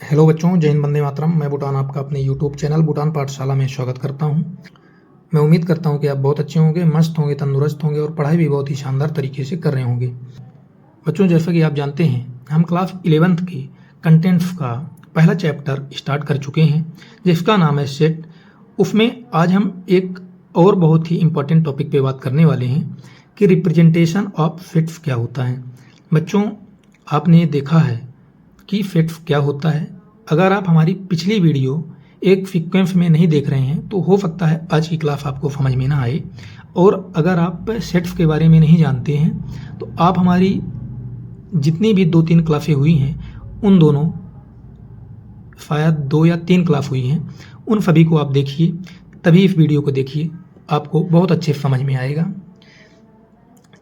Hello बच्चों, जय हिंद, वंदे मातरम। मैं भूटान आपका अपने यूट्यूब चैनल भूटान पाठशाला में स्वागत करता हूं। मैं उम्मीद करता हूं कि आप बहुत अच्छे होंगे, मस्त होंगे, तंदुरुस्त होंगे और पढ़ाई भी बहुत ही शानदार तरीके से कर रहे होंगे। बच्चों, जैसा कि आप जानते हैं, हम क्लास 11th के कंटेंट्स का पहला चैप्टर स्टार्ट कर चुके हैं जिसका नाम है सेट। उसमें आज हम एक और बहुत ही इम्पोर्टेंट टॉपिक पे बात करने वाले हैं कि रिप्रेजेंटेशन ऑफ सेट्स क्या होता है। बच्चों, आपने देखा है कि सेट्स क्या होता है। अगर आप हमारी पिछली वीडियो एक सीक्वेंस में नहीं देख रहे हैं तो हो सकता है आज की क्लास आपको समझ में ना आए, और अगर आप सेट्स के बारे में नहीं जानते हैं तो आप हमारी जितनी भी 2-3 क्लासें हुई हैं, उन दोनों, शायद 2 या 3 क्लास हुई हैं, उन सभी को आप देखिए, तभी इस वीडियो को देखिए, आपको बहुत अच्छे समझ में आएगा।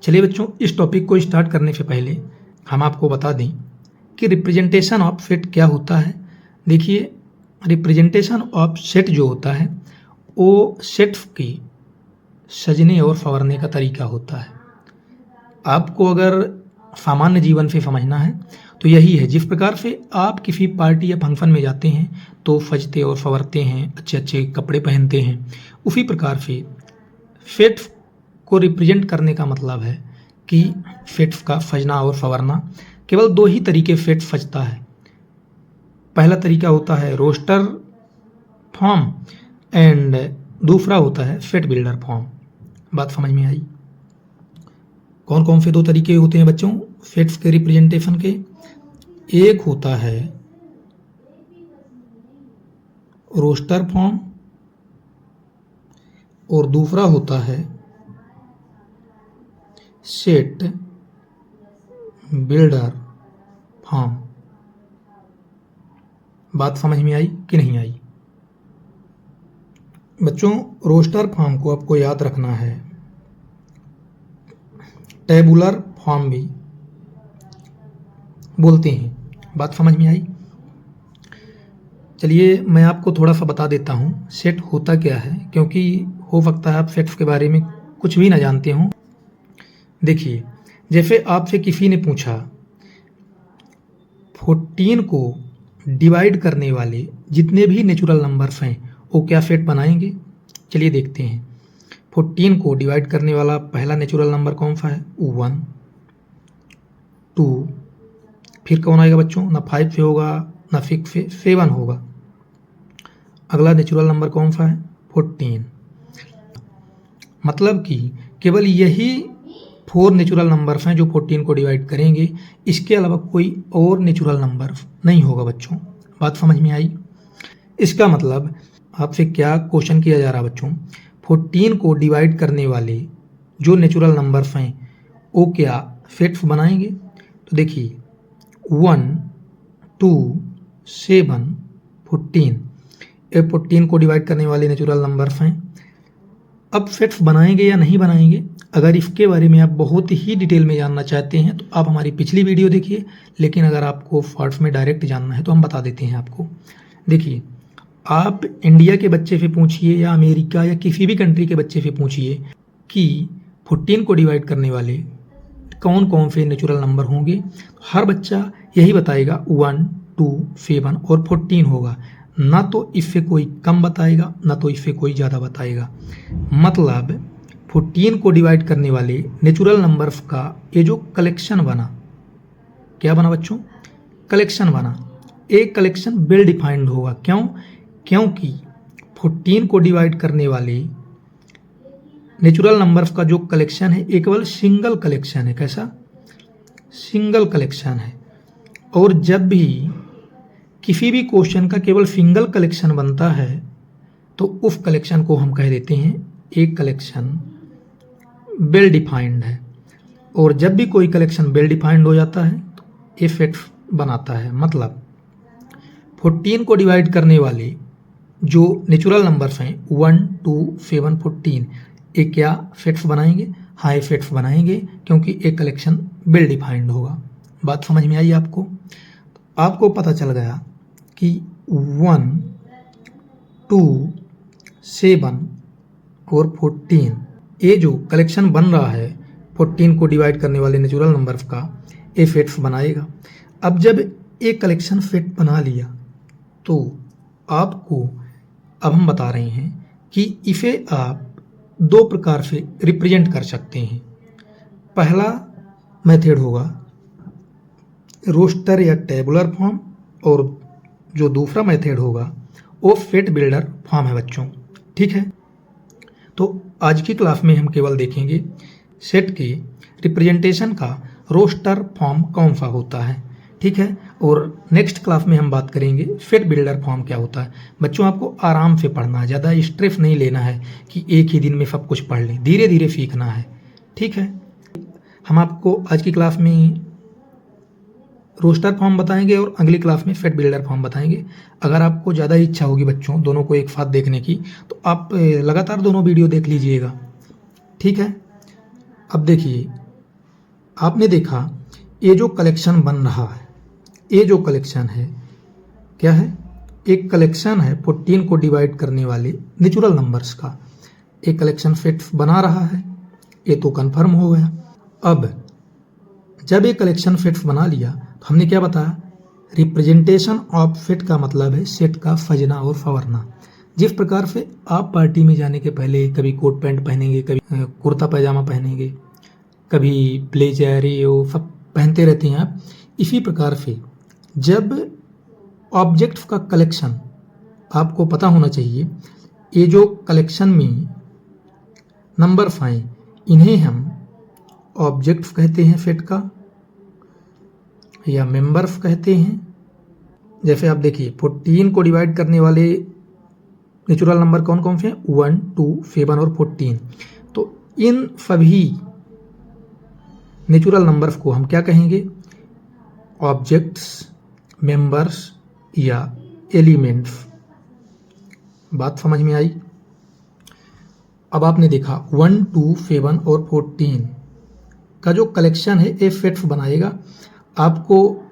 चलिए बच्चों, इस टॉपिक को स्टार्ट करने से पहले हम आपको बता दें कि रिप्रेजेंटेशन ऑफ सेट क्या होता है। देखिए, रिप्रेजेंटेशन ऑफ सेट जो होता है वो सेट्स की सजने और संवरने का तरीका होता है। आपको अगर सामान्य जीवन से समझना है तो यही है, जिस प्रकार से आप किसी पार्टी या फंक्शन में जाते हैं तो सजते और संवरते हैं, अच्छे अच्छे कपड़े पहनते हैं, उसी प्रकार से सेट्स को रिप्रेजेंट करने का मतलब है कि सेट्स का सजना और संवरना। केवल 2 ही तरीके सेट सजता है। पहला तरीका होता है रोस्टर फॉर्म एंड दूसरा होता है सेट बिल्डर फॉर्म। बात समझ में आई? कौन कौन से 2 तरीके होते हैं बच्चों सेट्स के रिप्रेजेंटेशन के? एक होता है रोस्टर फॉर्म और दूसरा होता है सेट बिल्डर फॉर्म। बात समझ में आई कि नहीं आई? बच्चों, रोस्टर फॉर्म को आपको याद रखना है, टेबुलर फॉर्म भी बोलते हैं। बात समझ में आई? चलिए मैं आपको थोड़ा सा बता देता हूँ सेट होता क्या है, क्योंकि हो सकता है आप सेट्स के बारे में कुछ भी ना जानते हों। देखिए, जैसे आपसे किसी ने पूछा 14 को डिवाइड करने वाले जितने भी नेचुरल नंबर्स हैं वो क्या सेट बनाएंगे? चलिए देखते हैं। 14 को डिवाइड करने वाला पहला नेचुरल नंबर कौन सा है? 1, 2, फिर कौन आएगा बच्चों? ना 5 से होगा, ना 6 से, 7 होगा। अगला नेचुरल नंबर कौन सा है? 14। मतलब कि केवल यही 4 नेचुरल नंबर्स हैं जो 14 को डिवाइड करेंगे, इसके अलावा कोई और नेचुरल नंबर नहीं होगा बच्चों। बात समझ में आई? इसका मतलब आपसे क्या क्वेश्चन किया जा रहा है बच्चों? 14 को डिवाइड करने वाले जो नेचुरल नंबर्स हैं वो क्या सेट्स बनाएंगे? तो देखिए, 1, 2, 7, 14, ये 14 को डिवाइड करने वाले नेचुरल नंबर्स हैं। अब सेट्स बनाएंगे या नहीं बनाएंगे, अगर इसके बारे में आप बहुत ही डिटेल में जानना चाहते हैं तो आप हमारी पिछली वीडियो देखिए, लेकिन अगर आपको शॉर्ट्स में डायरेक्ट जानना है तो हम बता देते हैं आपको। देखिए, आप इंडिया के बच्चे से पूछिए या अमेरिका या किसी भी कंट्री के बच्चे से पूछिए कि 14 को डिवाइड करने वाले कौन कौन से नेचुरल नंबर होंगे, हर बच्चा यही बताएगा 1, 2, 7 और 14 होगा। ना तो इससे कोई कम बताएगा, ना तो इससे कोई ज़्यादा बताएगा। मतलब 14 को डिवाइड करने वाले नेचुरल नंबर्स का ये जो कलेक्शन बना, क्या बना बच्चों? कलेक्शन बना। एक कलेक्शन वेल डिफाइंड होगा। क्यों? क्योंकि 14 को डिवाइड करने वाले नेचुरल नंबर्स का जो कलेक्शन है ये केवल सिंगल कलेक्शन है। कैसा? सिंगल कलेक्शन है। और जब भी किसी भी क्वेश्चन का केवल सिंगल कलेक्शन बनता है तो उस कलेक्शन को हम कह देते हैं एक कलेक्शन वेल डिफाइंड है। और जब भी कोई कलेक्शन वेल डिफाइंड हो जाता है तो ये सेट्स बनाता है। मतलब 14 को डिवाइड करने वाले जो नेचुरल नंबर्स हैं 1, 2, 7, 14, ये क्या सेट्स बनाएंगे? हाँ, ये सेट्स बनाएंगे, क्योंकि एक कलेक्शन वेल डिफाइंड होगा। बात समझ में आई आपको? आपको पता चल गया कि 1, 2, 7 और 14 ये जो कलेक्शन बन रहा है 14 को डिवाइड करने वाले नेचुरल नंबर्स का, ये सेट्स बनाएगा। अब जब एक कलेक्शन सेट बना लिया तो आपको अब हम बता रहे हैं कि इसे आप दो प्रकार से रिप्रेजेंट कर सकते हैं। पहला मेथड होगा रोस्टर या टेबुलर फॉर्म, और जो दूसरा मेथड होगा वो सेट बिल्डर फॉर्म है बच्चों। ठीक है, तो आज की क्लास में हम केवल देखेंगे सेट के रिप्रेजेंटेशन का रोस्टर फॉर्म कौन सा होता है। ठीक है, और नेक्स्ट क्लास में हम बात करेंगे सेट बिल्डर फॉर्म क्या होता है। बच्चों आपको आराम से पढ़ना है, ज़्यादा स्ट्रेस नहीं लेना है कि एक ही दिन में सब कुछ पढ़ लें, धीरे धीरे सीखना है। ठीक है, हम आपको आज की क्लास में रोस्टर फॉर्म बताएंगे और अगली क्लास में सेट बिल्डर फॉर्म बताएंगे। अगर आपको ज़्यादा इच्छा होगी बच्चों दोनों को एक साथ देखने की, तो आप लगातार दोनों वीडियो देख लीजिएगा। ठीक है, अब देखिए, आपने देखा ये जो कलेक्शन बन रहा है, ये जो कलेक्शन है क्या है, एक कलेक्शन है 14 को डिवाइड करने वाले नेचुरल नंबर्स का। एक कलेक्शन सेट बना रहा है, ये तो कंफर्म हो गया। अब जब ये कलेक्शन सेट्स बना लिया तो हमने क्या बताया, रिप्रेजेंटेशन ऑफ सेट का मतलब है सेट का सजना और संवरना। जिस प्रकार से आप पार्टी में जाने के पहले कभी कोट पैंट पहनेंगे, कभी कुर्ता पैजामा पहनेंगे, कभी ब्लेजर ये वो सब पहनते रहते हैं आप, इसी प्रकार से जब ऑब्जेक्ट्स का कलेक्शन आपको पता होना चाहिए, ये जो कलेक्शन में नंबर्स आए इन्हें हम ऑब्जेक्ट्स कहते हैं सेट का, या मेंबर्स कहते हैं। जैसे आप देखिए 14 को डिवाइड करने वाले नेचुरल नंबर कौन कौन से हैं, 1, 2, 7 और 14। तो इन सभी नेचुरल नंबर्स को हम क्या कहेंगे, ऑब्जेक्ट्स, मेंबर्स या एलिमेंट्स। बात समझ में आई। अब आपने देखा 1, 2, 7 और 14 का जो कलेक्शन है ये सेट्स बनाएगा। आपको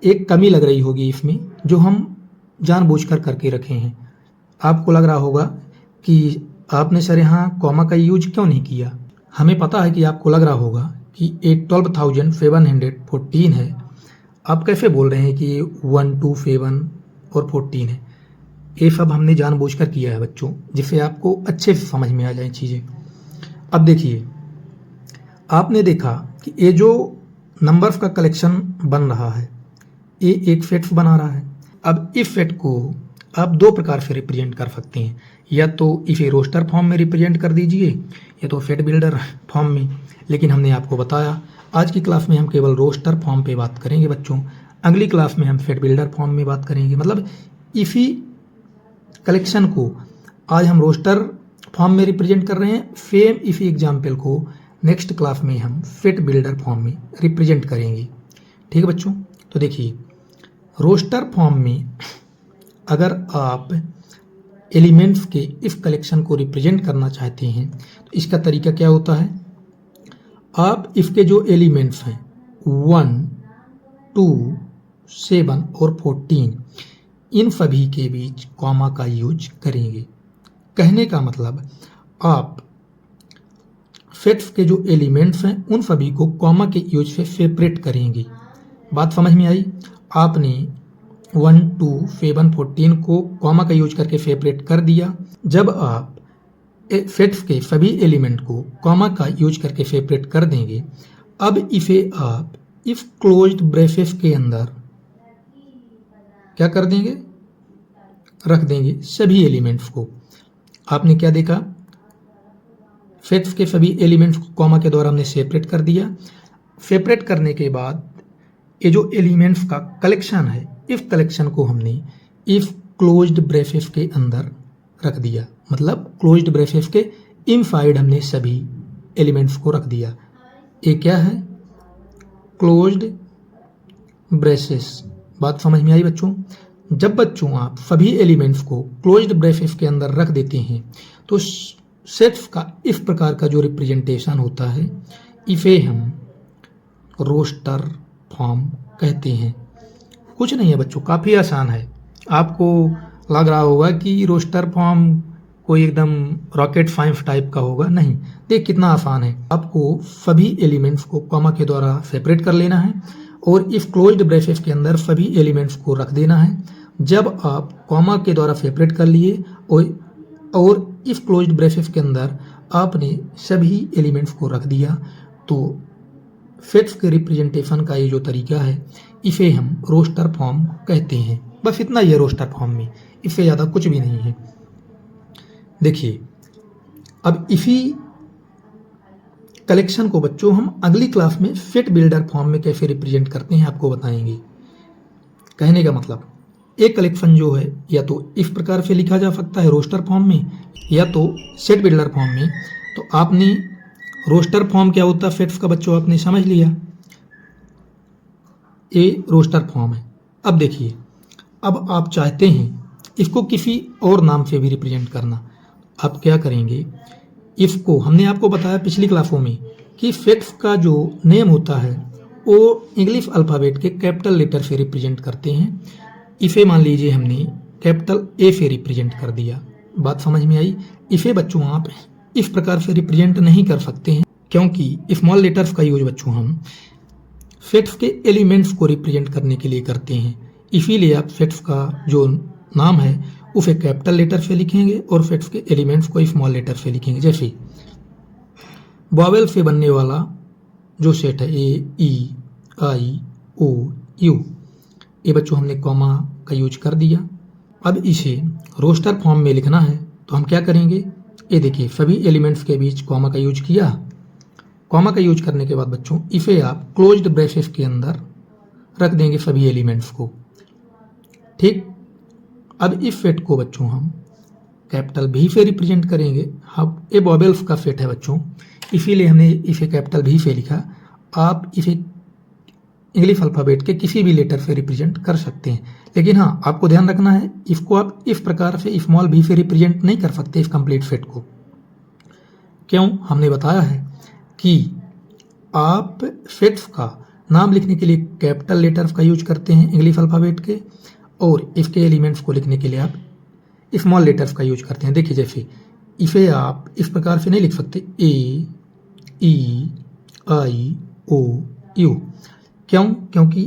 एक कमी लग रही होगी इसमें, जो हम जानबूझकर करके रखे हैं। आपको लग रहा होगा कि आपने सर यहाँ कॉमा का यूज क्यों नहीं किया। हमें पता है कि आपको लग रहा होगा कि 12,714 है, आप कैसे बोल रहे हैं कि 1, 2, 7 और 14 है। ये सब हमने जानबूझकर किया है बच्चों, जिससे आपको अच्छे से समझ में आ जाए चीज़ें। अब देखिए, आपने देखा कि ये जो नंबर्स का कलेक्शन बन रहा है, ये एक सेट बना रहा है। अब इस सेट को आप दो प्रकार से रिप्रेजेंट कर सकते हैं, या तो इसे रोस्टर फॉर्म में रिप्रेजेंट कर दीजिए, या तो सेट बिल्डर फॉर्म में। लेकिन हमने आपको बताया आज की क्लास में हम केवल रोस्टर फॉर्म पे बात करेंगे बच्चों, अगली क्लास में हम सेट बिल्डर फॉर्म में बात करेंगे। मतलब इसी कलेक्शन को आज हम रोस्टर फॉर्म में रिप्रेजेंट कर रहे हैं, सेम इसी एग्जाम्पल को नेक्स्ट क्लास में हम सेट बिल्डर फॉर्म में रिप्रेजेंट करेंगे। ठीक है बच्चों, तो देखिए रोस्टर फॉर्म में अगर आप एलिमेंट्स के इस कलेक्शन को रिप्रेजेंट करना चाहते हैं तो इसका तरीका क्या होता है, आप इसके जो एलिमेंट्स हैं 1, 2, 7 और 14, इन सभी के बीच कॉमा का यूज करेंगे। कहने का मतलब आप सेट्स के जो एलिमेंट्स हैं उन सभी को कॉमा के यूज से सेपरेट करेंगे। बात समझ में आई। आपने 1, 2, 7, 14 को कॉमा का यूज करके सेपरेट कर दिया। जब आप सेट्स के सभी एलिमेंट को कॉमा का यूज करके सेपरेट कर देंगे, अब इसे आप इफ क्लोज्ड ब्रेसेस के अंदर क्या कर देंगे, रख देंगे सभी एलिमेंट्स को। आपने क्या देखा, सेट्स के सभी एलिमेंट्स को कॉमा के द्वारा हमने सेपरेट कर दिया। सेपरेट करने के बाद ये जो एलिमेंट्स का कलेक्शन है, इस कलेक्शन को हमने इफ क्लोज्ड ब्रेसेस के अंदर रख दिया। मतलब क्लोज्ड ब्रेसेस के इनसाइड हमने सभी एलिमेंट्स को रख दिया। ये क्या है, क्लोज्ड ब्रेसेस। बात समझ में आई बच्चों। जब बच्चों आप सभी एलिमेंट्स को क्लोज्ड ब्रेसेस के अंदर रख देते हैं तो सेट्स का इस प्रकार का जो रिप्रेजेंटेशन होता है, इसे हम रोस्टर फॉर्म कहते हैं। कुछ नहीं है बच्चों, काफ़ी आसान है। आपको लग रहा होगा कि रोस्टर फॉर्म कोई एकदम रॉकेट साइंस टाइप का होगा, नहीं। देख कितना आसान है। आपको सभी एलिमेंट्स को कॉमा के द्वारा सेपरेट कर लेना है और इस क्लोज्ड ब्रेसेस के अंदर सभी एलिमेंट्स को रख देना है। जब आप कॉमा के द्वारा सेपरेट कर लिए और इफ क्लोज्ड ब्रेसेस के अंदर आपने सभी एलिमेंट्स को रख दिया, तो फैक्ट्स के रिप्रेजेंटेशन का ये जो तरीका है, इसे हम रोस्टर फॉर्म कहते हैं। बस इतना ही है रोस्टर फॉर्म में, इससे ज़्यादा कुछ भी नहीं है। देखिए, अब इसी कलेक्शन को बच्चों हम अगली क्लास में फिट बिल्डर फॉर्म में कैसे रिप्रेजेंट करते हैं आपको बताएंगे। कहने का मतलब, एक कलेक्शन जो है या तो इस प्रकार से लिखा जा सकता है रोस्टर फॉर्म में, या तो सेट बिल्डर फॉर्म में। तो आपने रोस्टर फॉर्म क्या होता है सेट्स का बच्चों आपने समझ लिया, ये रोस्टर फॉर्म है। अब देखिए, अब आप चाहते हैं इसको किसी और नाम से भी रिप्रेजेंट करना, आप क्या करेंगे, इसको हमने आपको बताया पिछली क्लासों में कि फैक्ट्स का जो नेम होता है वो इंग्लिश अल्फ़ाबेट के कैपिटल लेटर से रिप्रेजेंट करते हैं। इसे मान लीजिए हमने कैपिटल ए से रिप्रेजेंट कर दिया, बात समझ में आई। इसे बच्चों आप इस प्रकार से रिप्रेजेंट नहीं कर सकते हैं, क्योंकि स्मॉल लेटर्स का यूज बच्चों हम फैक्ट्स के एलिमेंट्स को रिप्रेजेंट करने के लिए करते हैं। इसीलिए आप फैक्ट्स का जो नाम है उसे कैपिटल लेटर से लिखेंगे और फैक्ट्स के एलिमेंट्स को स्मॉल लेटर से लिखेंगे। जैसे वॉवेल से बनने वाला जो सेट है ए, ई, आई, ओ, यू, ये बच्चों हमने कॉमा का यूज कर दिया। अब इसे रोस्टर फॉर्म में लिखना है तो हम क्या करेंगे, ये देखिए सभी एलिमेंट्स के बीच कॉमा का यूज किया। कॉमा का यूज करने के बाद बच्चों इसे आप क्लोज्ड ब्रेसेस के अंदर रख देंगे सभी एलिमेंट्स को। ठीक, अब इस सेट को बच्चों हम कैपिटल भी से रिप्रेजेंट करेंगे। अब ये वॉवेल्स का सेट है बच्चों, इसीलिए हमने इसे कैपिटल भी से लिखा। आप इसे इंग्लिश अल्फ़ाबेट के किसी भी लेटर से रिप्रेजेंट कर सकते हैं, लेकिन हाँ आपको ध्यान रखना है इसको आप इस प्रकार से स्मॉल भी से रिप्रेजेंट नहीं कर सकते इस कंप्लीट सेट को। क्यों, हमने बताया है कि आप सेट्स का नाम लिखने के लिए कैपिटल लेटर्स का यूज करते हैं इंग्लिश अल्फ़ाबेट के, और इसके एलिमेंट्स को लिखने के लिए आप स्मॉल लेटर्स का यूज करते हैं। देखिए, जैसे इसे आप इस प्रकार से नहीं लिख सकते ए, ई, आई, ओ, यू। क्यों, क्योंकि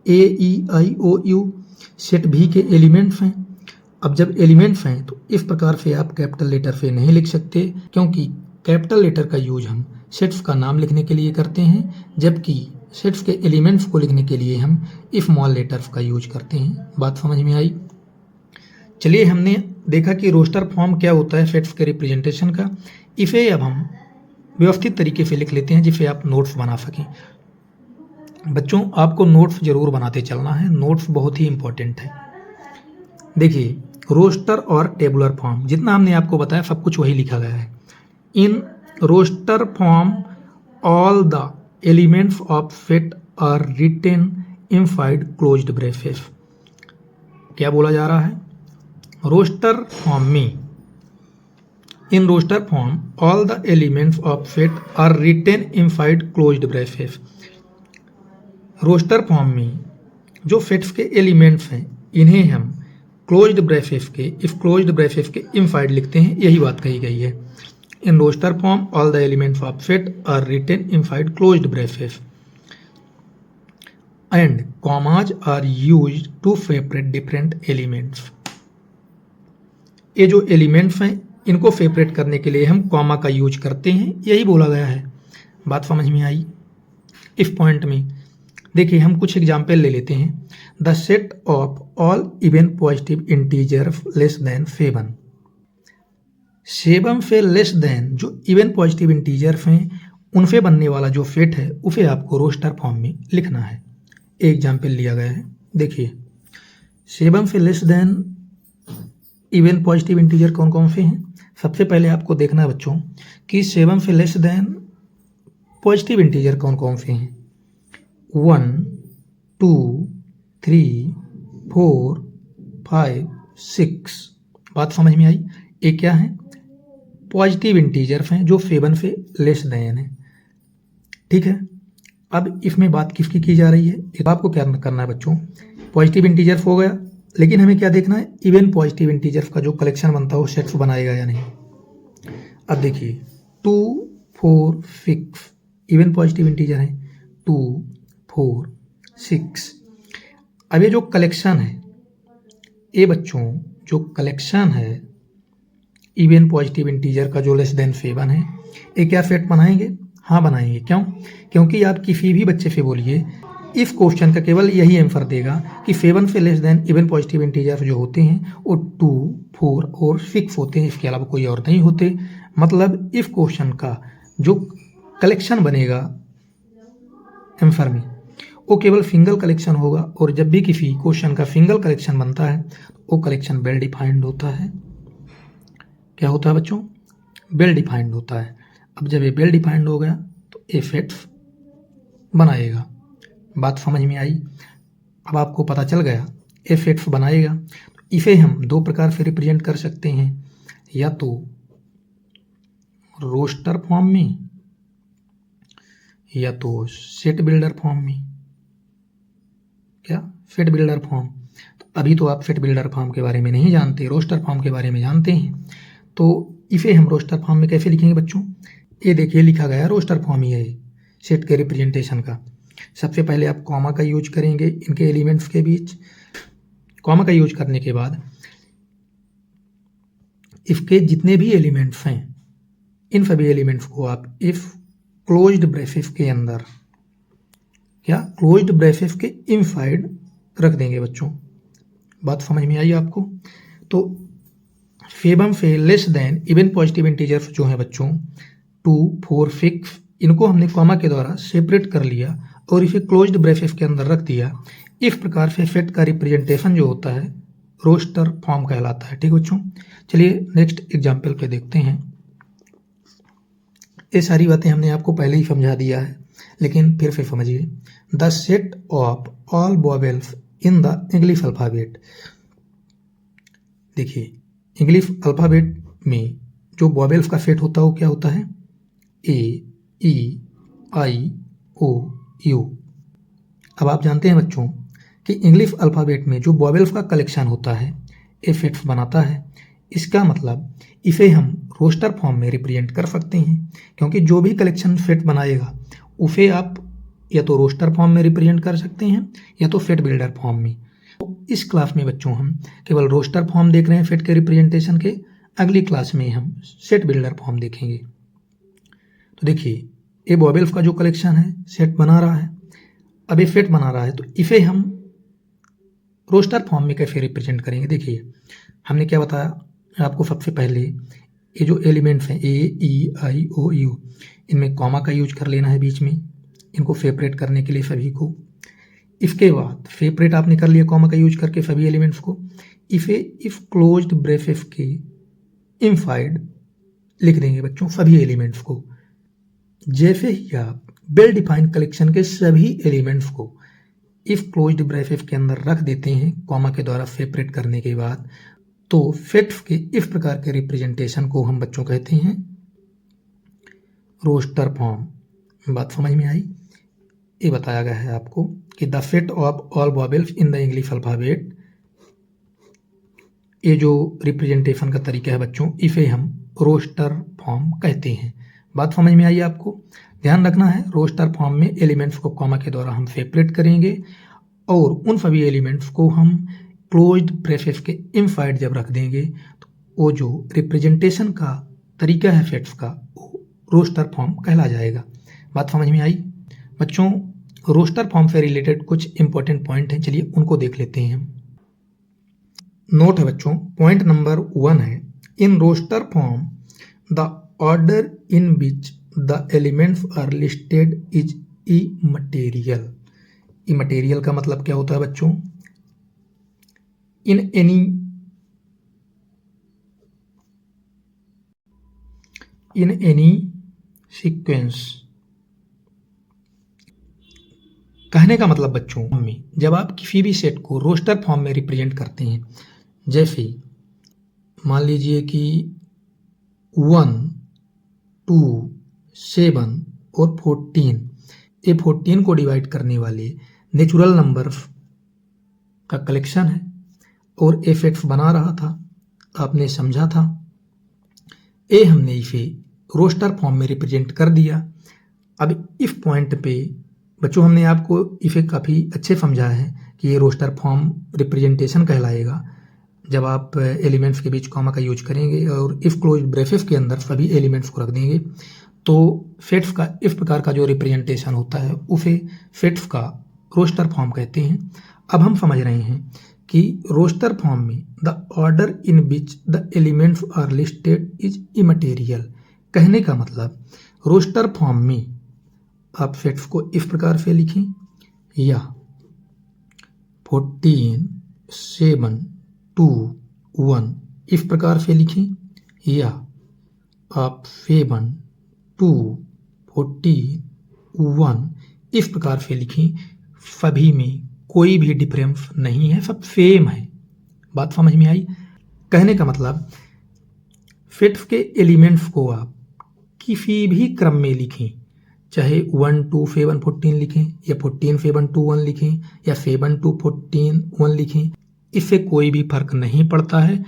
ए, ई, आई, ओ, यू सेट भी के एलिमेंट्स हैं। अब जब एलिमेंट्स हैं तो इस प्रकार से आप कैपिटल लेटर से नहीं लिख सकते, क्योंकि कैपिटल लेटर का यूज हम सेट्स का नाम लिखने के लिए करते हैं, जबकि सेट्स के एलिमेंट्स को लिखने के लिए हम स्मॉल लेटर्स का यूज करते हैं। बात समझ में आई। चलिए, हमने देखा कि रोस्टर फॉर्म क्या होता है सेट्स के रिप्रेजेंटेशन का। इसे अब हम व्यवस्थित तरीके से लिख लेते हैं जिससे आप नोट्स बना सकें। बच्चों, आपको नोट्स जरूर बनाते चलना है, नोट्स बहुत ही इंपॉर्टेंट है। देखिए, रोस्टर और टेबुलर फॉर्म जितना हमने आपको बताया सब कुछ वही लिखा गया है। In roster form all the elements of set are written inside closed braces. क्या बोला जा रहा है, रोस्टर फॉर्म में, in roster form all the elements of set are written inside closed braces. Roster form में जो सेट्स के elements हैं इन्हें हम क्लोज्ड ब्रेसेस के, इस क्लोज्ड ब्रेसेस के इनसाइड लिखते हैं, यही बात कही गई है। In roster form all the elements of set are written inside closed braces and commas are used to separate different elements. ये जो एलिमेंट्स हैं इनको सेपरेट करने के लिए हम कॉमा का यूज करते हैं, यही बोला गया है। बात समझ में आई। इस पॉइंट में देखिए, हम कुछ एग्जाम्पल ले लेते हैं। The set of all even positive integer less than 7। 7 से लेस देन जो इवन पॉजिटिव इंटीजर्स हैं उनसे बनने वाला जो सेट है उसे आपको रोस्टर फॉर्म में लिखना है। एक एग्जाम्पल लिया गया है, देखिए 7 से less than even positive integer कौन कौन से हैं। सबसे पहले आपको देखना है बच्चों कि 7 से लेस देन पॉजिटिव इंटीजर कौन कौन से हैं। 1, 2, 3, 4, 5, 6। बात समझ में आई। ये क्या है, पॉजिटिव इंटीजर्स हैं जो 7 से लेस देन है। ठीक है, अब इसमें बात किसकी की जा रही है, एक आपको क्या करना है बच्चों, पॉजिटिव इंटीजर्स हो गया, लेकिन हमें क्या देखना है, इवन पॉजिटिव इंटीजर्स का जो कलेक्शन बनता है वो सेट्स बनाएगा या नहीं। अब देखिए 2, 4, 6 इवन पॉजिटिव इंटीजर है, 2, 4, 6। अब ये जो कलेक्शन है ए बच्चों जो कलेक्शन है इवन पॉजिटिव इंटीजर का जो लेस देन फेवन है, ये क्या सेट बनाएंगे? हाँ बनाएंगे। क्यों? क्योंकि आप किसी भी बच्चे से बोलिए इस क्वेश्चन का केवल यही आंसर देगा कि 7 से less than even positive integer जो होते हैं वो 2, 4 और 6 होते हैं, इसके अलावा कोई और नहीं होते। मतलब इस क्वेश्चन का जो कलेक्शन बनेगा आंसर में वो केवल सिंगल कलेक्शन होगा, और जब भी किसी क्वेश्चन का सिंगल कलेक्शन बनता है वो कलेक्शन वेल डिफाइंड होता है। क्या होता है बच्चों? वेल डिफाइंड होता है। अब जब ये वेल डिफाइंड हो गया तो ए सेट्स बनाएगा। बात समझ में आई? अब आपको पता चल गया ए सेट्स बनाएगा। तो इसे हम दो प्रकार से रिप्रेजेंट कर सकते हैं, या तो रोस्टर फॉर्म में या तो सेट बिल्डर फॉर्म में। क्या? Set builder form. तो अभी तो आप सेट बिल्डर फॉर्म के बारे में नहीं जानते, रोस्टर फॉर्म के बारे में जानते हैं। तो इसे हम रोस्टर फॉर्म में कैसे लिखेंगे बच्चों? ये देखिए लिखा गया रोस्टर फॉर्म ही है सेट के रिप्रेजेंटेशन का। सबसे पहले आप कॉमा का यूज करेंगे इनके एलिमेंट्स के बीच। कॉमा का यूज करने के बाद इसके जितने भी एलिमेंट्स हैं इन सभी एलिमेंट्स को आप इफ क्लोज्ड ब्रेसेस के अंदर, क्या क्लोज्ड ब्रेसेस के इनसाइड रख देंगे बच्चों। बात समझ में आई आपको? तो 7 से less than even positive integers जो हैं बच्चों 2, 4, 6, इनको हमने कॉमा के द्वारा सेपरेट कर लिया और इसे क्लोज्ड ब्रेसेस के अंदर रख दिया। इस प्रकार से सेट का रिप्रेजेंटेशन जो होता है रोस्टर फॉर्म कहलाता है। ठीक बच्चों, चलिए नेक्स्ट एग्जाम्पल पे देखते हैं। ये सारी बातें हमने आपको पहले ही समझा दिया है, लेकिन फिर से समझिए। The set of all vowels in the English alphabet. देखिए इंग्लिश अल्फाबेट में जो वोवेल्स का सेट होता है वो क्या होता है? ए, ई, आई, ओ, यू। अब आप जानते हैं बच्चों कि इंग्लिश अल्फाबेट में जो वोवेल्स का कलेक्शन होता है ये सेट्स बनाता है। इसका मतलब इसे हम रोस्टर फॉर्म में रिप्रेजेंट कर सकते हैं, क्योंकि जो भी कलेक्शन सेट बनाएगा उसे आप या तो रोस्टर फॉर्म में रिप्रेजेंट कर सकते हैं या तो सेट बिल्डर फॉर्म में। तो इस क्लास में बच्चों हम केवल रोस्टर फॉर्म देख रहे हैं सेट के रिप्रेजेंटेशन के, अगली क्लास में हम सेट बिल्डर फॉर्म देखेंगे। तो देखिए ये वोवेल्स का जो कलेक्शन है सेट बना रहा है। अब ये सेट बना रहा है तो इसे हम रोस्टर फॉर्म में कैसे रिप्रेजेंट करेंगे? देखिए हमने क्या बताया आपको, सबसे पहले ये जो एलिमेंट्स हैं ए, ई, आई, ओ, यू, इनमें कॉमा का यूज कर लेना है बीच में इनको सेपरेट करने के लिए सभी को। इसके बाद सेपरेट आपने कर लिया कॉमा का यूज करके सभी एलिमेंट्स को, इसे इफ क्लोज्ड ब्रेसेस के इनसाइड लिख देंगे बच्चों सभी एलिमेंट्स को। जैसे ही आप वेल डिफाइंड कलेक्शन के सभी एलिमेंट्स को इफ क्लोज्ड ब्रेसेस के अंदर रख देते हैं कॉमा के द्वारा सेपरेट करने के बाद, तो सेट्स के इस प्रकार के रिप्रेजेंटेशन को हम बच्चों कहते हैं रोस्टर फॉर्म। बात समझ में आई? ये बताया गया है आपको कि the set of all vowels in the English alphabet, ये जो रिप्रेजेंटेशन का तरीका है बच्चों इसे हम रोस्टर फॉर्म कहते हैं। बात समझ में आई आपको? ध्यान रखना है रोस्टर फॉर्म में एलिमेंट्स को कॉमा के द्वारा हम सेपरेट करेंगे और उन सभी एलिमेंट्स को हम क्लोज्ड ब्रेसेस के इनसाइड जब रख देंगे तो वो जो रिप्रेजेंटेशन का तरीका है सेट्स का वो रोस्टर फॉर्म कहला जाएगा। बात समझ में आई बच्चों? रोस्टर फॉर्म से रिलेटेड कुछ इंपॉर्टेंट पॉइंट हैं, चलिए उनको देख लेते हैं हम। नोट है बच्चों, पॉइंट नंबर 1 है in roster form the order in which the elements are listed is immaterial. Immaterial का मतलब क्या होता है बच्चों? In any sequence. कहने का मतलब बच्चों में जब आप किसी भी सेट को रोस्टर फॉर्म में रिप्रेजेंट करते हैं, जैसे मान लीजिए कि 1, 2, 7 और 14, ये 14 को डिवाइड करने वाले नेचुरल नंबर्स का कलेक्शन है और ए सेट्स बना रहा था, आपने समझा था। ए हमने इसे रोस्टर फॉर्म में रिप्रेजेंट कर दिया। अब इस पॉइंट पे बच्चों हमने आपको इसे काफ़ी अच्छे समझा है कि ये रोस्टर फॉर्म रिप्रेजेंटेशन कहलाएगा। जब आप एलिमेंट्स के बीच कॉमा का यूज करेंगे और इफ क्लोज ब्रेसेस के अंदर सभी एलिमेंट्स को रख देंगे तो फेट्स का इस प्रकार का जो रिप्रेजेंटेशन होता है उसे फेट्स का रोस्टर फॉर्म कहते हैं। अब हम समझ रहे हैं कि रोस्टर फॉर्म में the order in which the elements are listed is immaterial. कहने का मतलब रोस्टर फॉर्म में आप फेट्स को इस प्रकार से लिखें या 14, 7, 2, 1 इस प्रकार से लिखें या आप 7, 2, 14, 1 इस प्रकार से लिखें। सभी में कोई भी डिफरेंस नहीं है, सब सेम है। बात समझ में आई? कहने का मतलब फेट्स के एलिमेंट्स को आप किसी भी क्रम में लिखें, चाहे 1 2 7 14 लिखें या 14 7 2 1 लिखें या 7 2 14 1 लिखें, इससे कोई भी फर्क नहीं पड़ता है।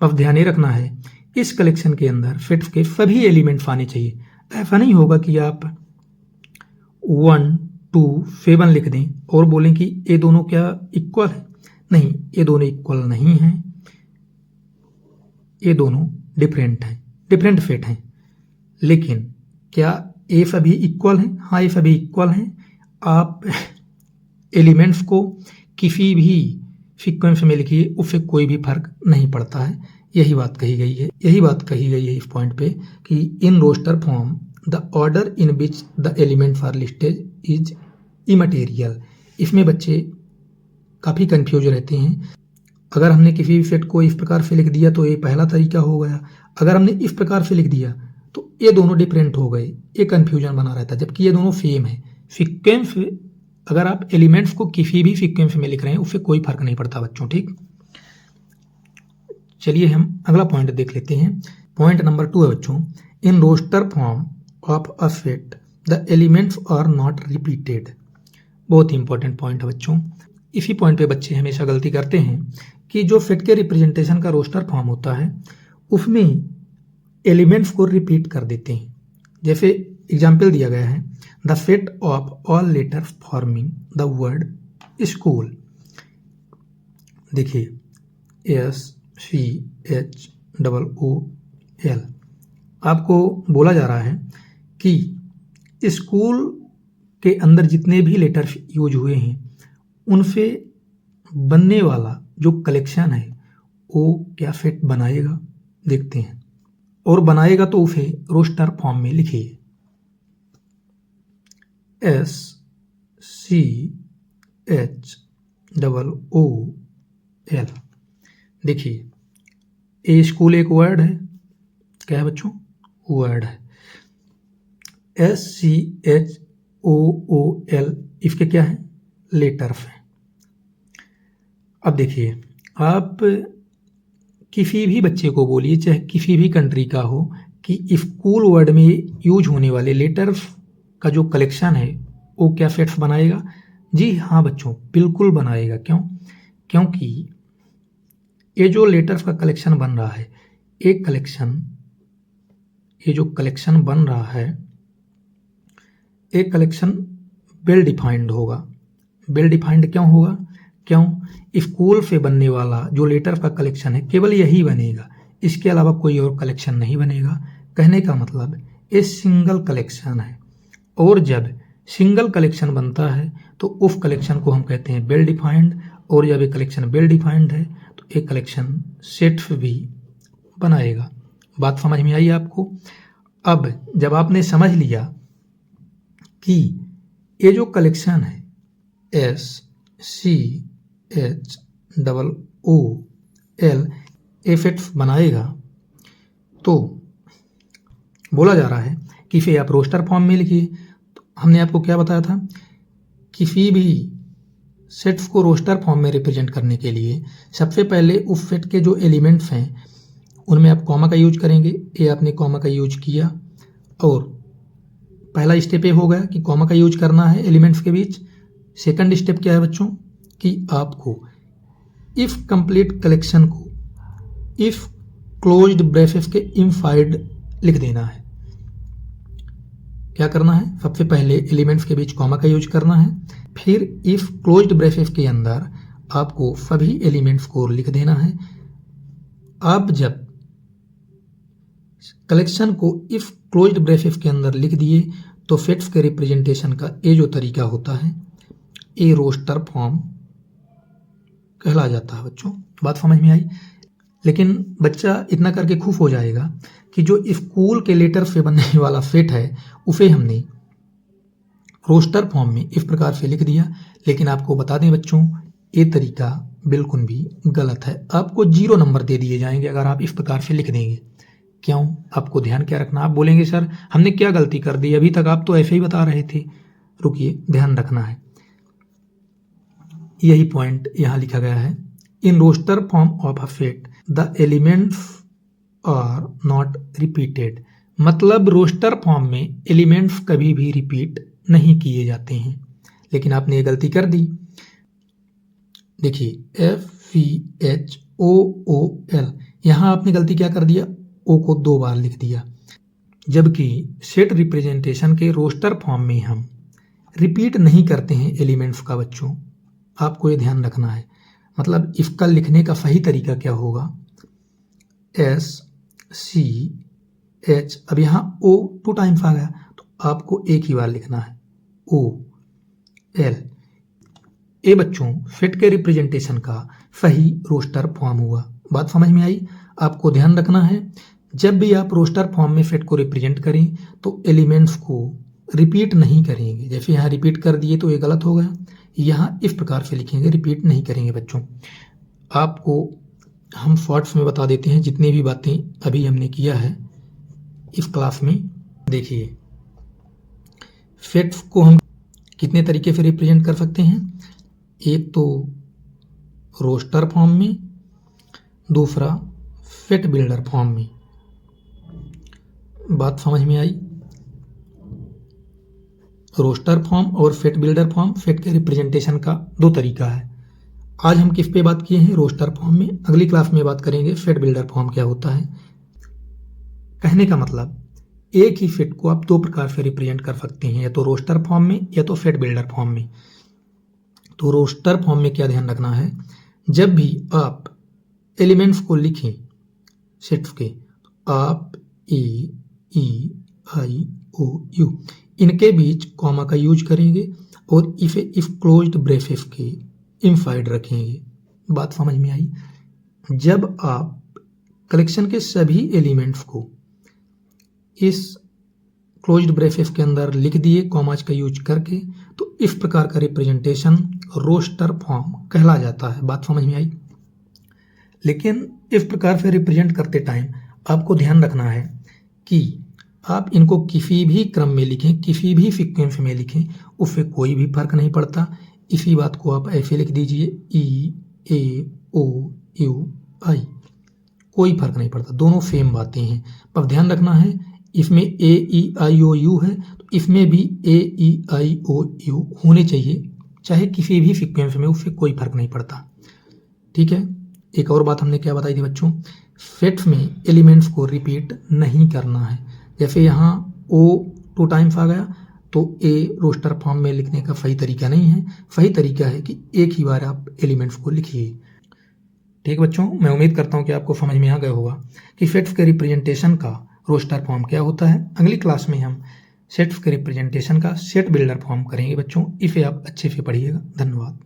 अब ध्यान रखना है इस कलेक्शन के अंदर फेट्स के सभी एलिमेंट्स आने चाहिए। ऐसा नहीं होगा कि आप 1 2 7 लिख दें और बोलें कि ये दोनों क्या इक्वल है। नहीं, ये दोनों इक्वल नहीं हैं, ये दोनों डिफरेंट हैं, डिफरेंट फेट हैं। लेकिन क्या ये सभी इक्वल हैं? हाँ, ये सभी इक्वल हैं। आप एलिमेंट्स को किसी भी सीक्वेंस में लिखिए, उससे कोई भी फर्क नहीं पड़ता है। यही बात कही गई है, यही बात कही गई है इस पॉइंट पे कि in roster form the order in which the elements are listed is immaterial. इसमें बच्चे काफ़ी कंफ्यूज रहते हैं। अगर हमने किसी भी सेट को इस प्रकार से लिख दिया तो ये पहला तरीका हो गया, अगर हमने इस प्रकार से लिख दिया तो ये दोनों डिफरेंट हो गए, ये कन्फ्यूजन बना रहता है, जबकि ये दोनों सेम है। सीक्वेंस अगर आप एलिमेंट्स को किसी भी सीक्वेंस में लिख रहे हैं उससे कोई फर्क नहीं पड़ता बच्चों। ठीक, चलिए हम अगला पॉइंट देख लेते हैं। पॉइंट नंबर 2 है बच्चों, in roster form of a set the elements are not repeated. बहुत ही इंपॉर्टेंट पॉइंट है बच्चों। इसी पॉइंट पे बच्चे हमेशा गलती करते हैं कि जो सेट के रिप्रेजेंटेशन का रोस्टर फॉर्म होता है उसमें एलिमेंट्स को रिपीट कर देते हैं। जैसे एग्जाम्पल दिया गया है, the set of all letters forming the word school. देखिए SCHOOL, आपको बोला जा रहा है कि स्कूल के अंदर जितने भी लेटर्स यूज हुए हैं उनसे बनने वाला जो कलेक्शन है वो क्या सेट बनाएगा, देखते हैं। और बनाएगा तो उसे रोस्टर फॉर्म में लिखिए, SCHOOL। देखिए ए स्कूल एक वर्ड है, क्या है बच्चों? वर्ड है। SCHOOL इसके क्या है? लेटर्स हैं। अब देखिए, आप किसी भी बच्चे को बोलिए, चाहे किसी भी कंट्री का हो, कि स्कूल वर्ड में यूज होने वाले लेटर्स का जो कलेक्शन है वो क्या सेट्स बनाएगा? जी हाँ बच्चों, बिल्कुल बनाएगा। क्यों? क्योंकि ये जो लेटर्स का कलेक्शन बन रहा है, ये जो कलेक्शन बन रहा है, एक कलेक्शन वेल डिफाइंड होगा। वेल डिफाइंड क्यों होगा? क्यों? स्कूल से बनने वाला जो लेटर का कलेक्शन है केवल यही बनेगा, इसके अलावा कोई और कलेक्शन नहीं बनेगा। कहने का मतलब ये सिंगल कलेक्शन है, और जब सिंगल कलेक्शन बनता है तो उस कलेक्शन को हम कहते हैं वेल डिफाइंड, और जब ये कलेक्शन वेल डिफाइंड है तो एक कलेक्शन सेट्स भी बनाएगा। बात समझ में आई आपको? अब जब आपने समझ लिया कि ये जो कलेक्शन है SCHOOL सेट्स बनाएगा, तो बोला जा रहा है कि इसे आप रोस्टर फॉर्म में लिखिए। तो हमने आपको क्या बताया था, किसी भी सेट्स को रोस्टर फॉर्म में रिप्रेजेंट करने के लिए सबसे पहले उस सेट के जो एलिमेंट्स हैं उनमें आप कॉमा का यूज करेंगे। ये आपने कॉमा का यूज किया, और पहला स्टेप ये हो गया कि कॉमा का यूज करना है एलिमेंट्स के बीच। सेकंड स्टेप क्या है बच्चों, कि आपको इफ कंप्लीट कलेक्शन को इफ क्लोज्ड ब्रेसेस के इनसाइड लिख देना है। क्या करना है? सबसे पहले एलिमेंट्स के बीच कॉमा का यूज करना है, फिर इफ क्लोज्ड ब्रेसेस के अंदर आपको सभी एलिमेंट्स को लिख देना है। आप जब कलेक्शन को इफ क्लोज्ड ब्रेसेस के अंदर लिख दिए तो सेट्स के रिप्रेजेंटेशन का ये जो तरीका होता है ये रोस्टर फॉर्म कहला जाता है। बच्चों बात समझ में आई। लेकिन बच्चा इतना करके खुश हो जाएगा कि जो स्कूल के लेटर से बनने वाला सेट है उसे हमने रोस्टर फॉर्म में इस प्रकार से लिख दिया। लेकिन आपको बता दें बच्चों ये तरीका बिल्कुल भी गलत है। आपको 0 नंबर दे दिए जाएंगे अगर आप इस प्रकार से लिख देंगे। क्यों? आपको ध्यान क्या रखना, आप बोलेंगे सर हमने क्या गलती कर दी, अभी तक आप तो ऐसे ही बता रहे थे। रुकिए, ध्यान रखना है, यही पॉइंट यहाँ लिखा गया है। In roster form of a set the elements are not repeated. मतलब रोस्टर फॉर्म में एलिमेंट्स कभी भी रिपीट नहीं किए जाते हैं। लेकिन आपने ये गलती कर दी। देखिए FCHOOL, यहाँ आपने गलती क्या कर दिया, ओ को 2 बार लिख दिया। जबकि सेट रिप्रेजेंटेशन के रोस्टर फॉर्म में हम रिपीट नहीं करते हैं एलिमेंट्स का। बच्चों आपको ये ध्यान रखना है। मतलब इसका लिखने का सही तरीका क्या होगा, SCH, अब यहाँ O 2 टाइम्स आ गया तो आपको एक ही बार लिखना है OL। ये बच्चों सेट के रिप्रेजेंटेशन का सही रोस्टर फॉर्म हुआ। बात समझ में आई। आपको ध्यान रखना है जब भी आप रोस्टर फॉर्म में सेट को रिप्रेजेंट करें तो एलिमेंट्स को रिपीट नहीं करेंगे। जैसे यहाँ रिपीट कर दिए तो ये गलत हो गया, यहाँ इस प्रकार से लिखेंगे, रिपीट नहीं करेंगे। बच्चों आपको हम शॉर्ट्स में बता देते हैं जितनी भी बातें अभी हमने किया है इस क्लास में। देखिए सेट्स को हम कितने तरीके से रिप्रेजेंट कर सकते हैं, एक तो रोस्टर फॉर्म में, दूसरा सेट बिल्डर फॉर्म में। बात समझ में आई। रोस्टर फॉर्म और सेट बिल्डर फॉर्म सेट के रिप्रेजेंटेशन का 2 तरीका है। आज हम किस पे बात किए हैं, रोस्टर फॉर्म में। अगली क्लास में बात करेंगे सेट बिल्डर फॉर्म क्या होता है। कहने का मतलब एक ही सेट को आप 2 प्रकार से रिप्रेजेंट कर सकते हैं, या तो रोस्टर फॉर्म में या तो सेट बिल्डर फॉर्म में। तो रोस्टर फॉर्म में क्या ध्यान रखना है, जब भी आप एलिमेंट्स को लिखें सेट्स के तो आप EIOU इनके बीच कॉमा का यूज करेंगे और इसे इफ क्लोज्ड ब्रेसेस के इनसाइड रखेंगे। बात समझ में आई। जब आप कलेक्शन के सभी एलिमेंट्स को इस क्लोज्ड ब्रेसेस के अंदर लिख दिए कॉमाज का यूज करके तो इस प्रकार का रिप्रेजेंटेशन रोस्टर फॉर्म कहला जाता है। बात समझ में आई। लेकिन इस प्रकार से रिप्रेजेंट करते टाइम आपको ध्यान रखना है कि आप इनको किसी भी क्रम में लिखें, किसी भी सीक्वेंस में लिखें, उससे कोई भी फर्क नहीं पड़ता। इसी बात को आप ऐसे लिख दीजिए EAOUI, कोई फर्क नहीं पड़ता, दोनों सेम बातें हैं। पर ध्यान रखना है इसमें AEIOU है तो इसमें भी AEIOU होने चाहिए, चाहे किसी भी सीक्वेंस में, उससे कोई फर्क नहीं पड़ता। ठीक है। एक और बात हमने क्या बताई थी बच्चों, सेट्स में एलिमेंट्स को रिपीट नहीं करना है। जैसे यहाँ O 2 टाइम्स आ गया तो A रोस्टर फॉर्म में लिखने का सही तरीका नहीं है। सही तरीका है कि एक ही बार आप एलिमेंट्स को लिखिए। ठीक बच्चों, मैं उम्मीद करता हूँ कि आपको समझ में आ गया होगा कि सेट्स के रिप्रेजेंटेशन का रोस्टर फॉर्म क्या होता है। अगली क्लास में हम सेट्स के रिप्रेजेंटेशन का सेट बिल्डर फॉर्म करेंगे बच्चों। इसे आप अच्छे से पढ़िएगा। धन्यवाद।